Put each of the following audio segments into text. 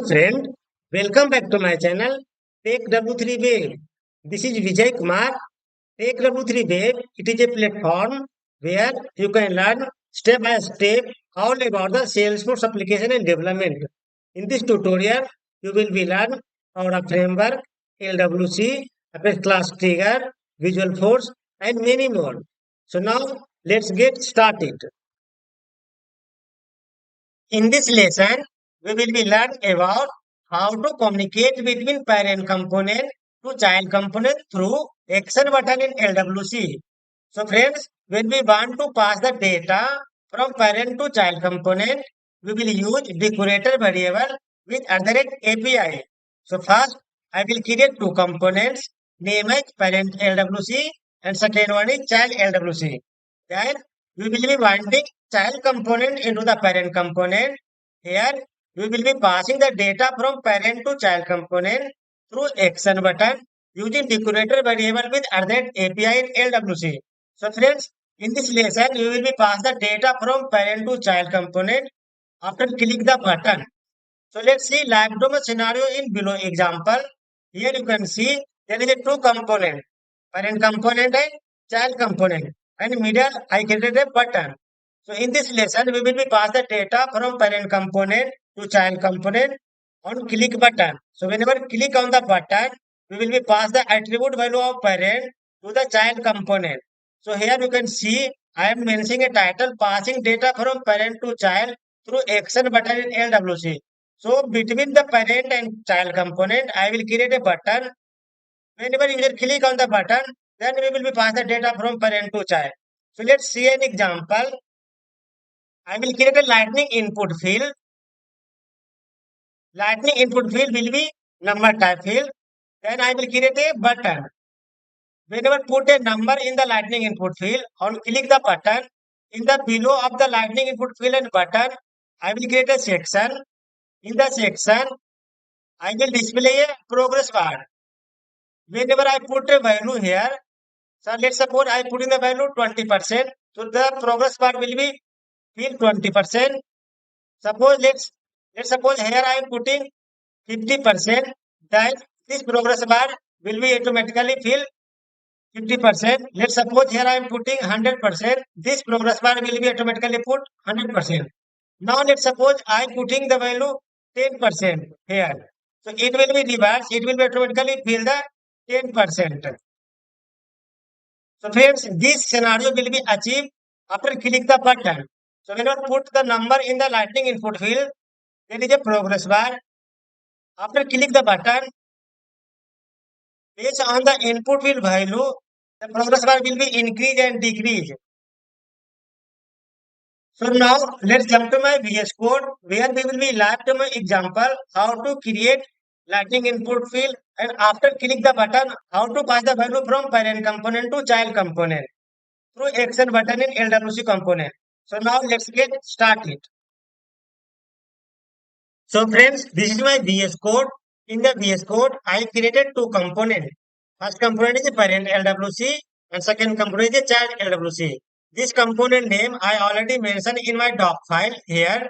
Hello friend, welcome back to my channel Take W3 Wave. This is Vijay Kumar. Take W3 Wave, it is a platform where you can learn step by step all about the Salesforce application and development. In this tutorial, you will be learn about a framework, LWC, Apex Class Trigger, Visual Force, and many more. So now let's get started. In this lesson, we will be learn about how to communicate between parent component to child component through action button in LWC. So friends, when we want to pass the data from parent to child component, we will use decorator variable with @API. So first, I will create two components, name as parent LWC and second one is child LWC. Then we will be wanting child component into the parent component. Here we will be passing the data from parent to child component through action button using decorator variable with @API in LWC. So friends, in this lesson we will be pass the data from parent to child component after click the button. So let's see live demo scenario in below example. Here you can see there is a two component, parent component and child component, and middle I created a button. So in this lesson we will be pass the data from parent component to child component on click button. So whenever click on the button, we will be pass the attribute value of parent to the child component. So here you can see I am mentioning a title passing data from parent to child through action button in LWC. So between the parent and child component, I will create a button. Whenever user click on the button, then we will be pass the data from parent to child. So let's see an example. I will create a lightning input field. Lightning input field will be number type field. Then I will create a button. Whenever put a number in the lightning input field, on click the button, in the below of the lightning input field and button, I will create a section. In the section, I will display a progress bar. Whenever I put a value here, so let's suppose I put in the value 20%. So the progress bar will be fill 20%. Suppose let's suppose here I am putting 50%. Then this progress bar will be automatically fill 50%. Let's suppose here I am putting 100%. This progress bar will be automatically put 100%. Now let's suppose I am putting the value 10% here. So it will be reversed. It will be automatically fill the 10%. So friends, this scenario will be achieved after click the button. So when I put the number in the lightning input field, there is a progress bar. After click the button, based on the input field value, the progress bar will be increase and decrease. So now let's jump to my VS Code where we will be live demo example how to create lightning input field and after click the button how to pass the value from parent component to child component through action button in LWC component. So now let's get started. So friends, this is my VS Code. In the VS Code, I created two components. First component is the parent LWC and second component is the child LWC. This component name I already mentioned in my doc file here.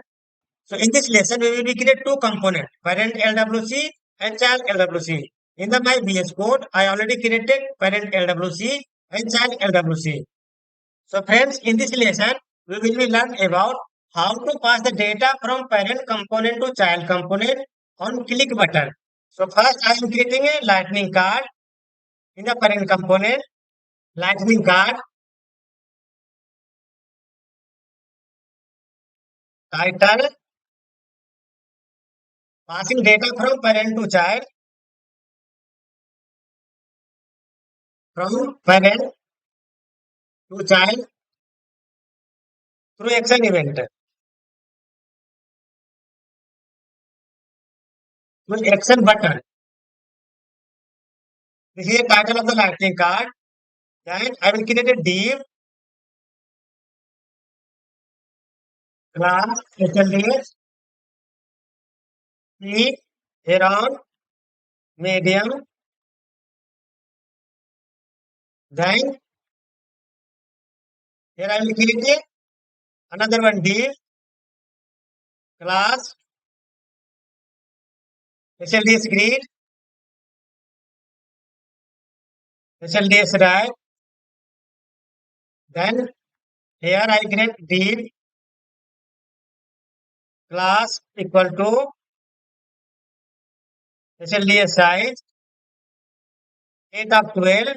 So in this lesson, we will be create two components, parent LWC and child LWC. In the my VS Code, I already created parent LWC and child LWC. So friends, in this lesson, we will be learn about how to pass the data from parent component to child component on click button. So first I am creating a lightning card in the parent component, lightning card, title, passing data from parent to child, from parent to child through action event, through action button. This is the title of the lightning card. Then I will create a div, class, HLDS, speed, around, medium, then here I will create a, another one div, class, SLDS grid, SLDS right. Then here I create div class equal to SLDS size 8 of 12.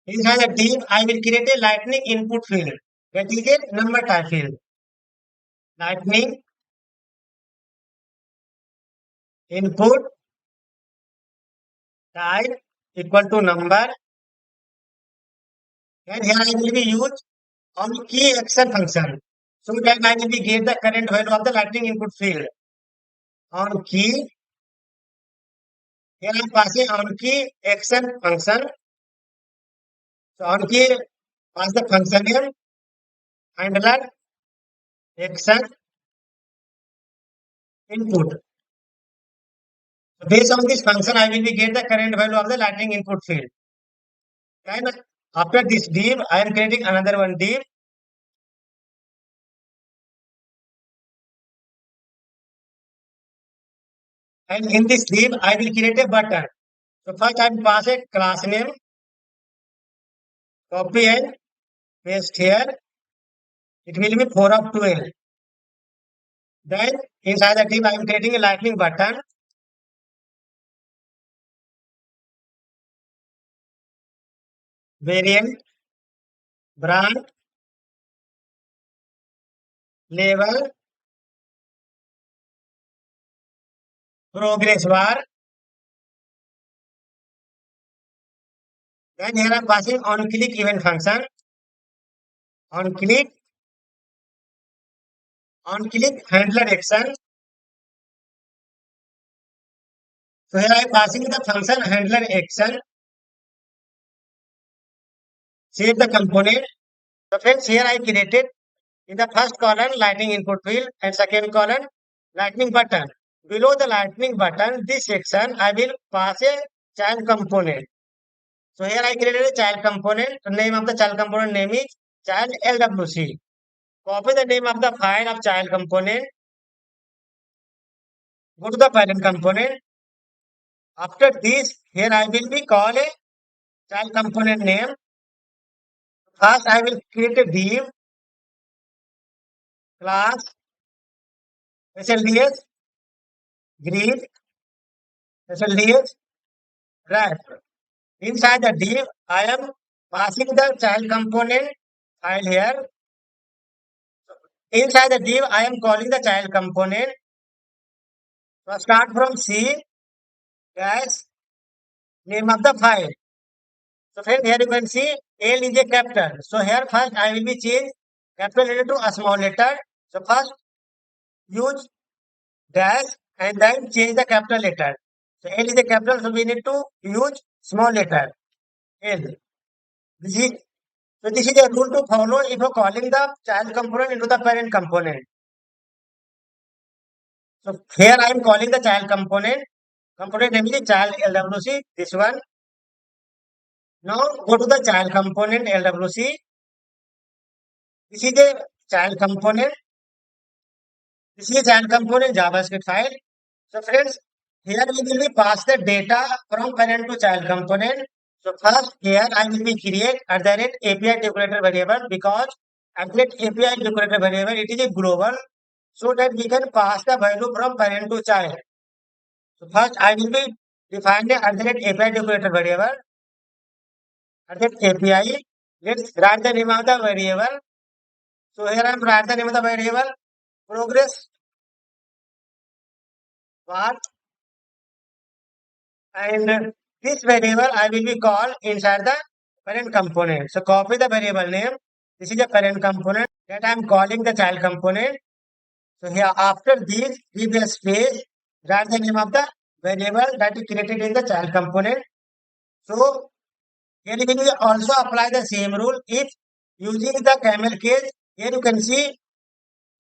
Inside the div, I will create a lightning input field. That is a number type field. Lightning input type equal to number. And here I will be used on key action function. So that I will be get the current value of the lightning input field. On key, here I am passing on key action function. So on key, pass the function name, handler, action, input. So based on this function, I will be get the current value of the lightning input field. And after this div, I am creating another one div. And in this div, I will create a button. So first I will pass a class name, copy and paste here. It will be 4 of 12. Then inside the div, I am creating a lightning button. Variant, brand, level, progress bar. Then here I am passing on click event function. On click handler action. So here I am passing the function handler action. Save the component. So friends, here I created in the first column lightning input field and second column lightning button. Below the lightning button, this section I will pass a child component. So here I created a child component. The name of the child component name is child LWC. Copy the name of the file of child component. Go to the parent component. After this, here I will be call a child component name. First, I will create a div class SLDS grid SLDS wrap. Inside the div, I am passing the child component file here. Inside the div, I am calling the child component. So start from C dash name of the file. So friend, here you can see L is a capital. So here first I will be change capital letter to a small letter. So first use dash and then change the capital letter. So L is a capital, so we need to use small letter L. This is this is a rule to follow if you're calling the child component into the parent component. So here I am calling the child component. Component name is child LWC. This one. Now go to the child component LWC. This is a child component. This is a child component JavaScript file. So friends, here we will be pass the data from parent to child component. So first here I will be create @API decorator variable because @API decorator variable it is a global so that we can pass the value from parent to child. So first I will be define the @API decorator variable. @API. Let's write the name of the variable. So here I am write the name of the variable progress bar and this variable I will be called inside the parent component. So copy the variable name. This is the parent component that I am calling the child component. So here after this, give a space, write the name of the variable that is created in the child component. So here we will also apply the same rule. If using the camel case, here you can see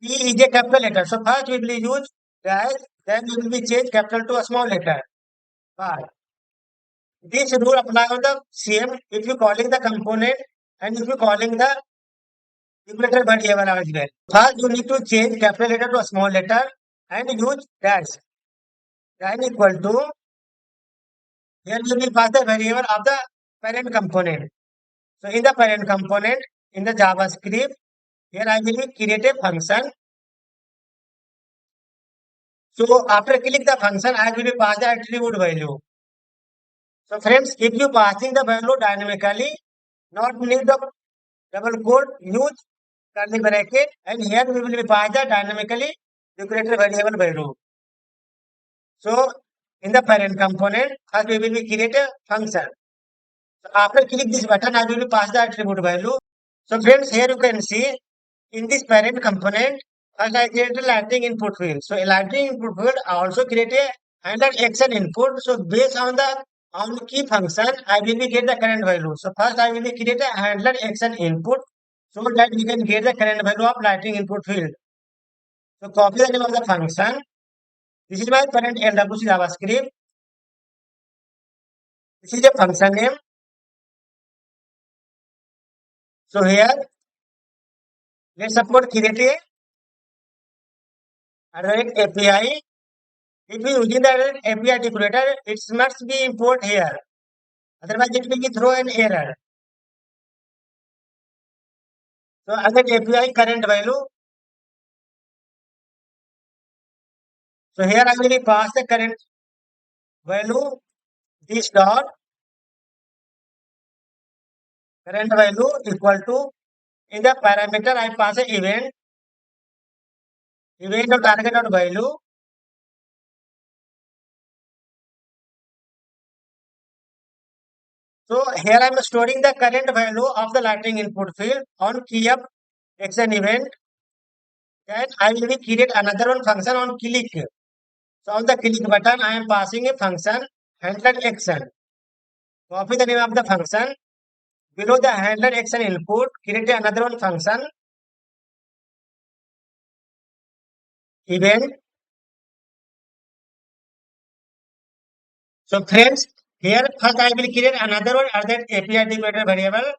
P is a capital letter. So first we will use dash, then we will be change capital to a small letter. But this rule apply on the same if you calling the component and if you calling the Calculator variable as well. First, you need to change capital letter to a small letter and use dash. Then equal to, here you will pass the variable of the parent component. So in the parent component, in the JavaScript, here I will be create a function. So after click the function, I will be pass the attribute value. So friends, if you passing the value dynamically, not need the double quote, use curly bracket, and here we will be pass the dynamically declarated variable value. So in the parent component, first we will be create a function. So after click this button, I will be pass the attribute value. So friends, here you can see in this parent component, first I create a Lightning input field. So a Lightning input field also create a handler action input. So based on the on key function, I will be get the current value. So first I will be create a handler action input so that we can get the current value of Lightning input field. So copy the name of the function. This is my current LWC JavaScript. This is the function name. So here, let's suppose create a API. If you using the API decorator, it must be import here. Otherwise, it will be throw an error. So other API current value. So here I will be pass the current value. This dot current value equal to in the parameter I pass a event of target dot value. So here I am storing the current value of the Lightning input field on key up action event. Then I will be create another one function on click. So on the click button, I am passing a function handler action. Copy the name of the function. Below the handler action input, create another one function event. So friends, here first I will create another one other API declarator variable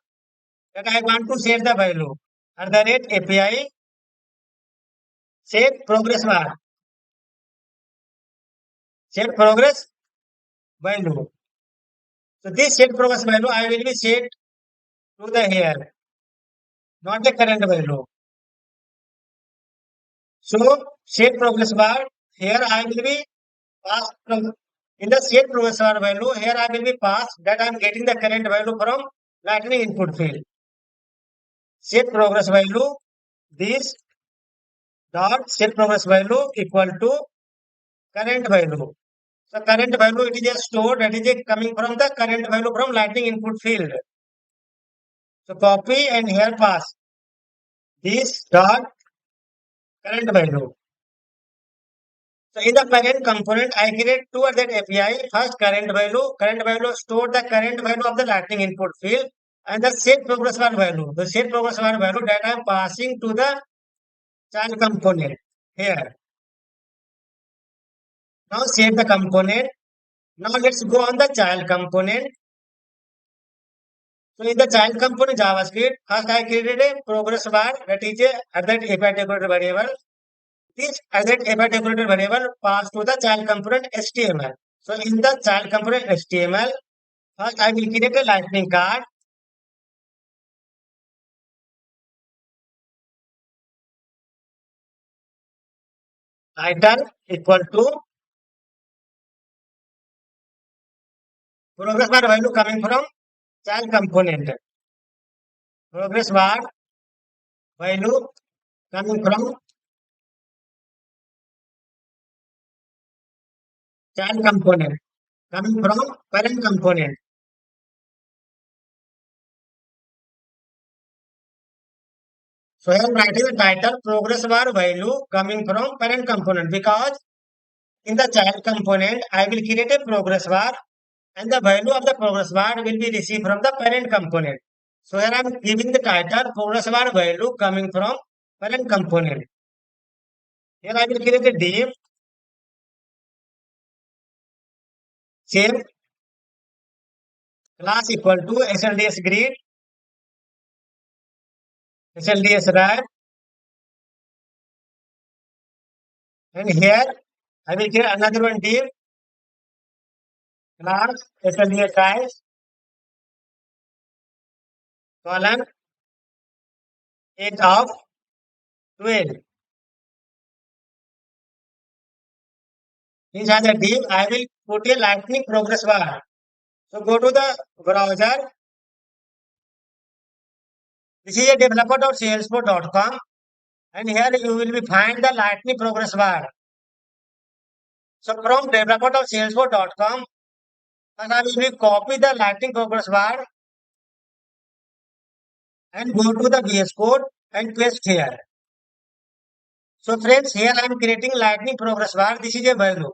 that I want to set the value. At the rate API set progress bar. Set progress value. So this set progress value I will be set to the here, not the current value. So set progress bar here I will be pass from in the set progress bar value here I will be pass that I am getting the current value from Lightning input field. Set progress value this dot set progress value equal to current value. So current value it is a store that is a coming from the current value from Lightning input field. So copy and here pass this dot current value. So in the parent component, I create two other API. First, current value. Current value store the current value of the Lightning input field, and the set progress bar value. The set progress bar value that I am passing to the child component here. Now save the component. Now let's go on the child component. So in the child component JavaScript, first I created a progress bar that is a other API decorator variable. This other API decorator variable pass to the child component HTML. So in the child component HTML, first I will create a lightning card. Title equal to progress bar value coming from child component. Progress bar value coming from child component. Coming from parent component. So I am writing the title progress bar value coming from parent component because in the child component I will create a progress bar and the value of the progress bar will be received from the parent component. So here I am giving the title progress bar value coming from parent component. Here I will create a div same class equal to SLDS grid SLDS right, and here I will create another one div class SLDS size colon age of 12. Inside the div I will put a lightning progress bar. So go to the browser. This is a developer.salesforce.com, and here you will be find the lightning progress bar. So from developer.salesforce.com, and I will be copy the lightning progress bar and go to the VS Code and paste here. So friends, here I am creating lightning progress bar. This is a value.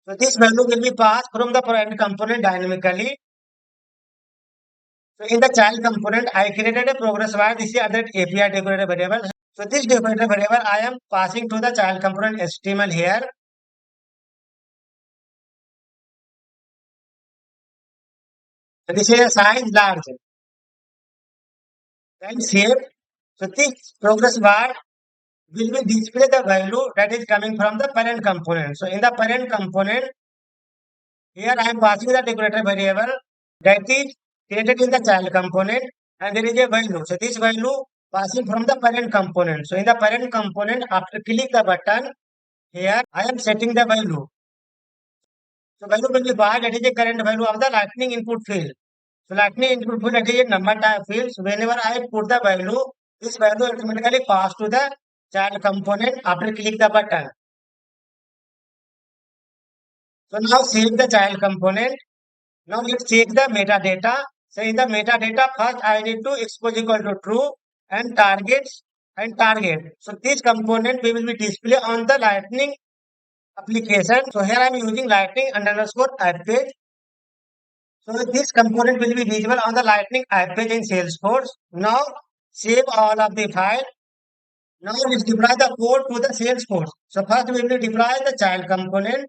So this value will be passed from the parent component dynamically. So in the child component, I created a progress bar. This is other API decorator variable. So this decorator variable I am passing to the child component HTML here. So this is a size large. Then save. So this progress bar will be display the value that is coming from the parent component. So in the parent component, here I am passing the decorator variable that is created in the child component, and there is a value. So this value passing from the parent component. So in the parent component, after click the button, here I am setting the value. So value will be bar, that is the current value of the lightning input field. So lightning input field, that is a number type field. So whenever I put the value, this value automatically pass to the child component after click the button. So now save the child component. Now let's check the metadata. So in the metadata, first I need to expose equal to true and targets and target. So this component we will be display on the lightning application. So here I am using lightning underscore app page. So this component will be visible on the lightning app page in Salesforce. Now save all of the file. Now let's deploy the code to the Salesforce. So first we will deploy the child component.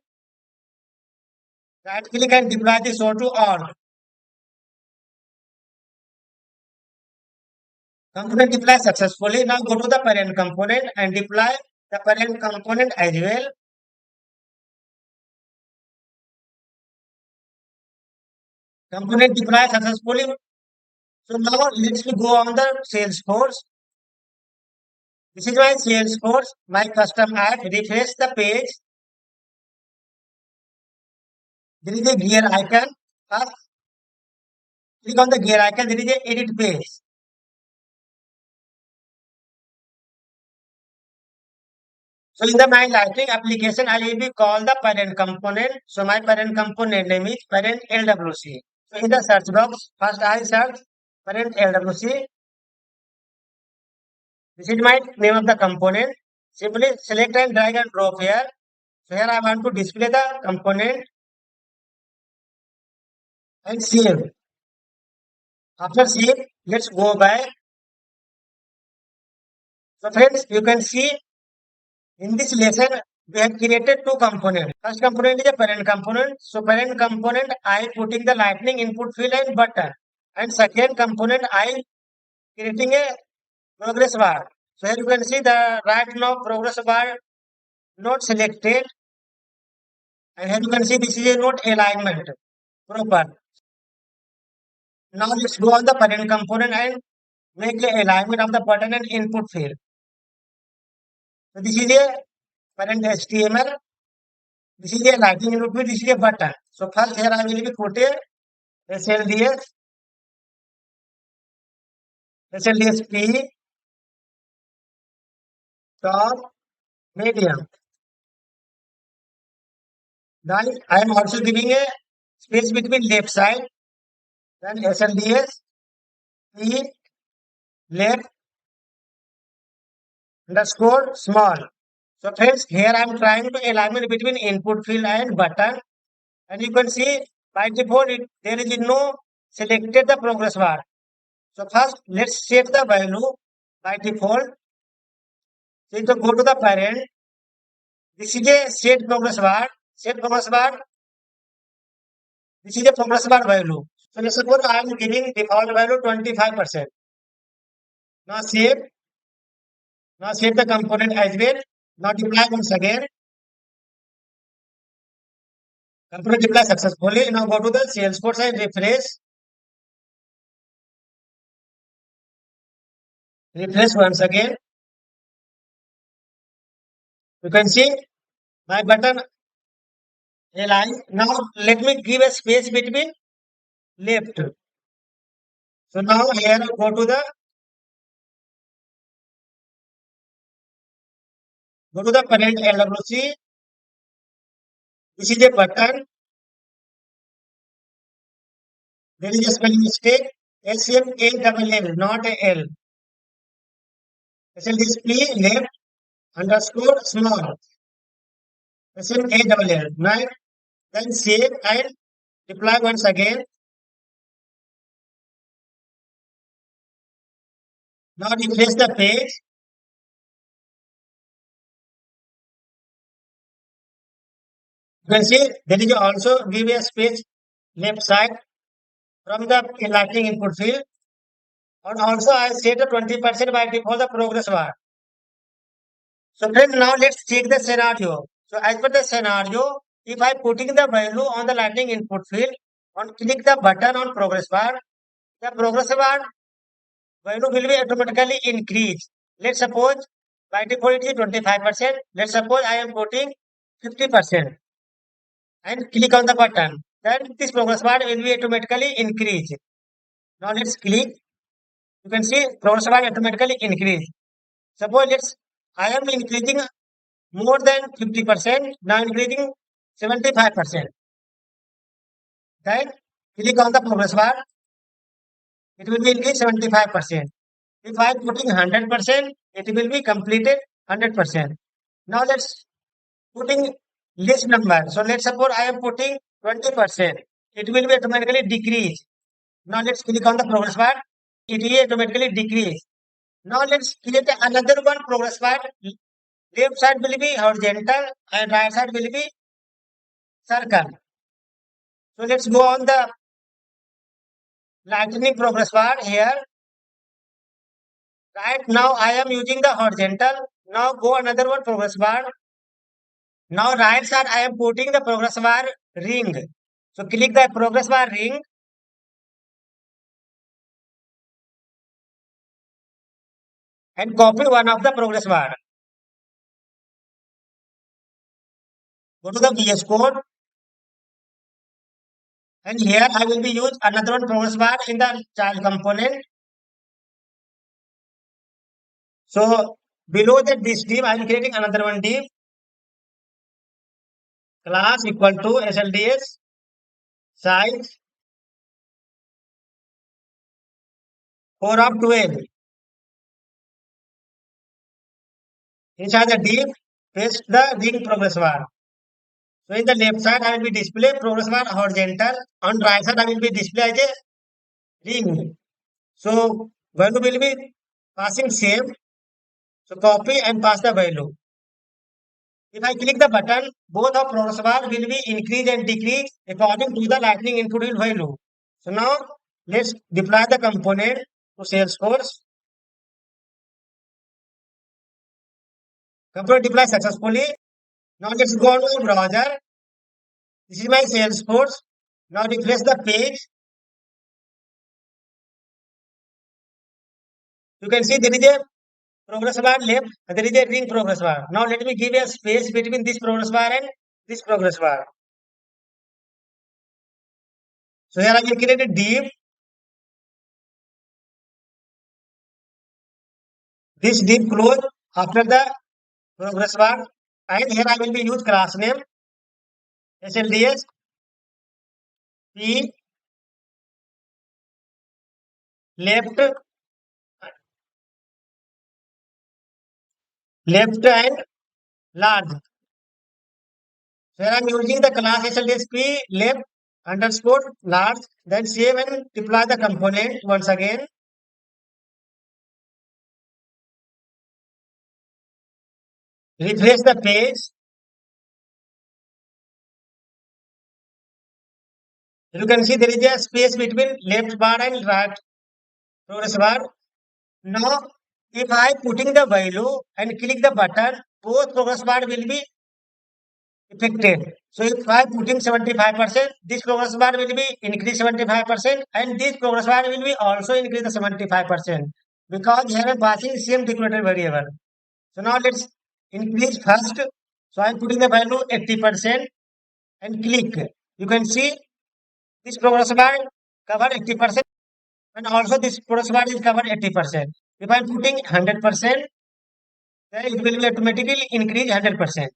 Right click and deploy this show to all. Component deploy successfully. Now go to the parent component and deploy the parent component as well. Component deploy successfully. So now let's go on the Salesforce. This is my Salesforce, my custom app. Refresh the page. There is a gear icon. First, click on the gear icon. There is a edit page. So in the my lightning application, I will be call the parent component. So my parent component name is parent LWC. So in the search box, first I search parent LWC. This is my name of the component. Simply select and drag and drop here. So here I want to display the component and save. After save, let's go back. So friends, you can see in this lesson, we have created two components. First component is a parent component. So parent component, I putting the lightning input field and button. And second component, I creating a progress bar. So here you can see the right now progress bar not selected. And here you can see this is a not alignment proper. Now let's go on the parent component and make the alignment of the button and input field. So this is a parent HTML. This is a lightning input field. This is a button. So first here I will be put a SLDS P top medium. Then I am also giving a space between left side. Then SLDS P left underscore small. So friends, here I am trying to alignment between input field and button, and you can see by default there is no selected the progress bar. So first let's set the value by default. So to go to the parent, this is a set progress bar. Set progress bar. This is a progress bar value. So let's suppose I am giving default value 25%. Now save. Now save the component as well. Now deploy once again. Component deploy successfully. Now go to the Salesforce and refresh. Refresh once again. You can see my button align. Now let me give a space between left. So now here go to the current LWC. This is a button. There is a spelling mistake. SMALL, not a L. SLDSP left underscore small. SMALL, right? Then save and deploy once again. Now refresh the page. You can see there is also give a space left side from the lightning input field. And also I set the 20% by default the progress bar. So friends, now let's check the scenario. So as per the scenario, if I putting the value on the lightning input field and click the button on progress bar, the progress bar value will be automatically increased. Let's suppose by default it is 25%. Let's suppose I am putting 50% and click on the button. Then this progress bar will be automatically increased. Now let's click. You can see progress bar automatically increase. Suppose I am increasing more than 50%, now increasing 75%. Then click on the progress bar, it will be increased 75%. If I am putting 100%, it will be completed 100%. Now let's putting list number. So let's suppose I am putting 20%. It will be automatically decrease. Now let's click on the progress bar. It will automatically decrease. Now let's create another one progress bar. Left side will be horizontal and right side will be circle. So let's go on the lightning progress bar here. Right now I am using the horizontal. Now go another one progress bar. Now right side I am putting the progress bar ring. So click the progress bar ring. And copy one of the progress bar. Go to the VS Code. And here I will be use another one progress bar in the child component. So below this div, I am creating another one div. Class equal to SLDS size 4 of 12. Inside the div, paste the ring progress bar. So in the left side, I will be display progress bar horizontal. On right side, I will be display as a ring. So value will be passing same. So copy and pass the value. If I click the button, both of progress bar will be increase and decrease according to the lightning input value. So now let's deploy the component to Salesforce. Component deploy successfully. Now let's go to browser. This is my Salesforce. Now refresh the page. You can see there is a progress bar left and there is a ring progress bar. Now let me give a space between this progress bar and this progress bar. So here I will create a div. This div close after the progress bar. And here I will be use class name SLDS P left and large. So here I am using the class SLDS P left underscore large. Then save and deploy the component once again. Refresh the page. You can see there is a space between left bar and right progress bar. Now If I putting the value and click the button, both progress bar will be affected. So if I putting 75%, this progress bar will be increase 75% and this progress bar will be also increase the 75% because here I am passing same declarative variable. So now let's increase first. So I am putting the value 80% and click. You can see this progress bar cover 80% and also this progress bar is covered 80%. If I am putting 100%, then it will be automatically increase 100%.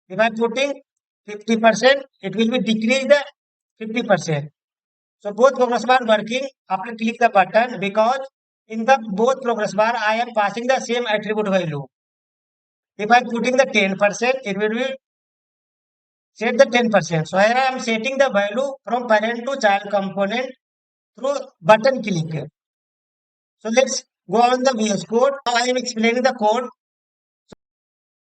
If I am putting 50%, it will be decrease the 50%. So both progress bar working after click the button because in the both progress bar I am passing the same attribute value. If I am putting the 10%, it will be set the 10%. So here I am setting the value from parent to child component through button click. So let's go on the VS Code. Now I am explaining the code.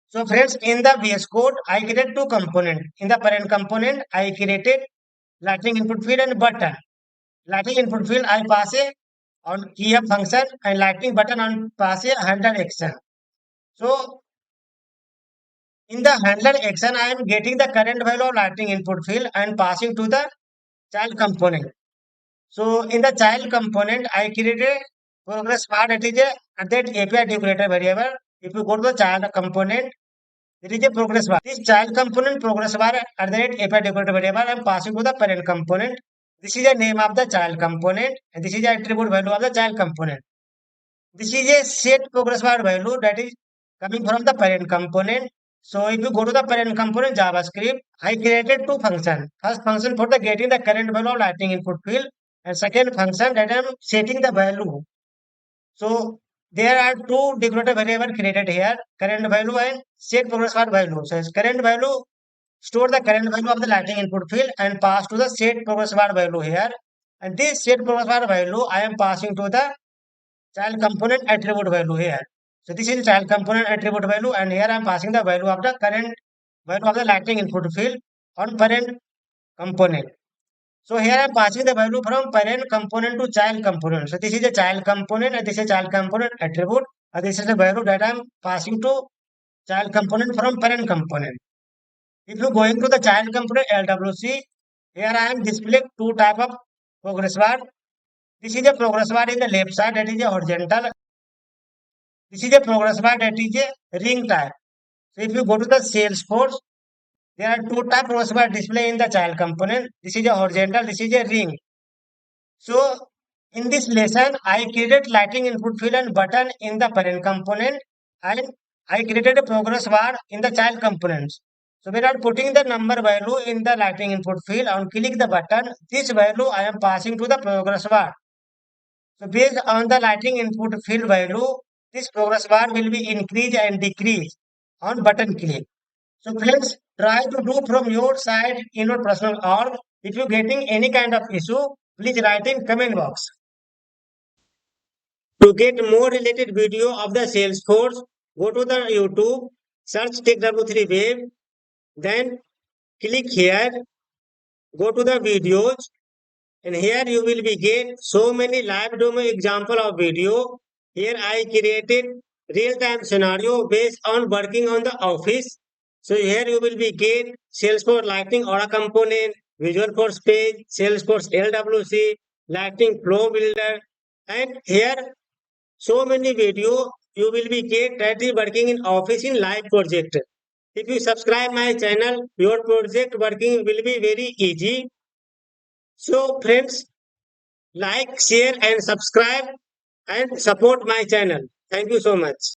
So friends, in the VS Code, I created two components. In the parent component, I created Lightning input field and button. Lightning input field, I pass a on key up function and Lightning button on pass a handler action. So in the handler action, I am getting the current value of Lightning input field and passing to the child component. So in the child component, I created a progress bar that is a at that API decorator variable. If you go to the child component, it is a progress bar. This child component progress bar at the rate API decorator variable I am passing to the parent component. This is the name of the child component and this is the attribute value of the child component. This is a set progress bar value that is coming from the parent component. So if you go to the parent component JavaScript, I created two functions. First function for the getting the current value of Lightning input field and second function that I am setting the value. So there are two declarative variable created here, current value and set progress bar value. So current value store the current value of the Lightning input field and pass to the set progress bar value here. And this set progress bar value I am passing to the child component attribute value here. So this is child component attribute value and here I am passing the value of the current value of the Lightning input field on parent component. So here I am passing the value from parent component to child component. So this is a child component and this is a child component attribute and this is the value that I am passing to child component from parent component. If you going to the child component LWC, here I am displaying two type of progress bar. This is a progress bar in the left side that is a horizontal. This is a progress bar that is a ring type. So if you go to the Salesforce, there are two type progress bar display in the child component. This is a horizontal, this is a ring. So in this lesson, I created Lightning input field and button in the parent component and I created a progress bar in the child components. So we are putting the number value in the Lightning input field and click the button. This value I am passing to the progress bar. So based on the Lightning input field value, this progress bar will be increase and decrease on button click. So friends, try to do from your side in your personal org. If you're getting any kind of issue, please write in comment box. To get more related video of the Salesforce, go to the YouTube, search TechW3 Web, then click here, go to the videos, and here you will be get so many live demo example of video. Here I created real-time scenario based on working on the office. So here you will be get Salesforce Lightning Aura component, Visual Force page, Salesforce LWC, Lightning Flow Builder, and here so many video you will be get that is working in office in live project. If you subscribe my channel, your project working will be very easy. So friends, like, share and subscribe and support my channel. Thank you so much.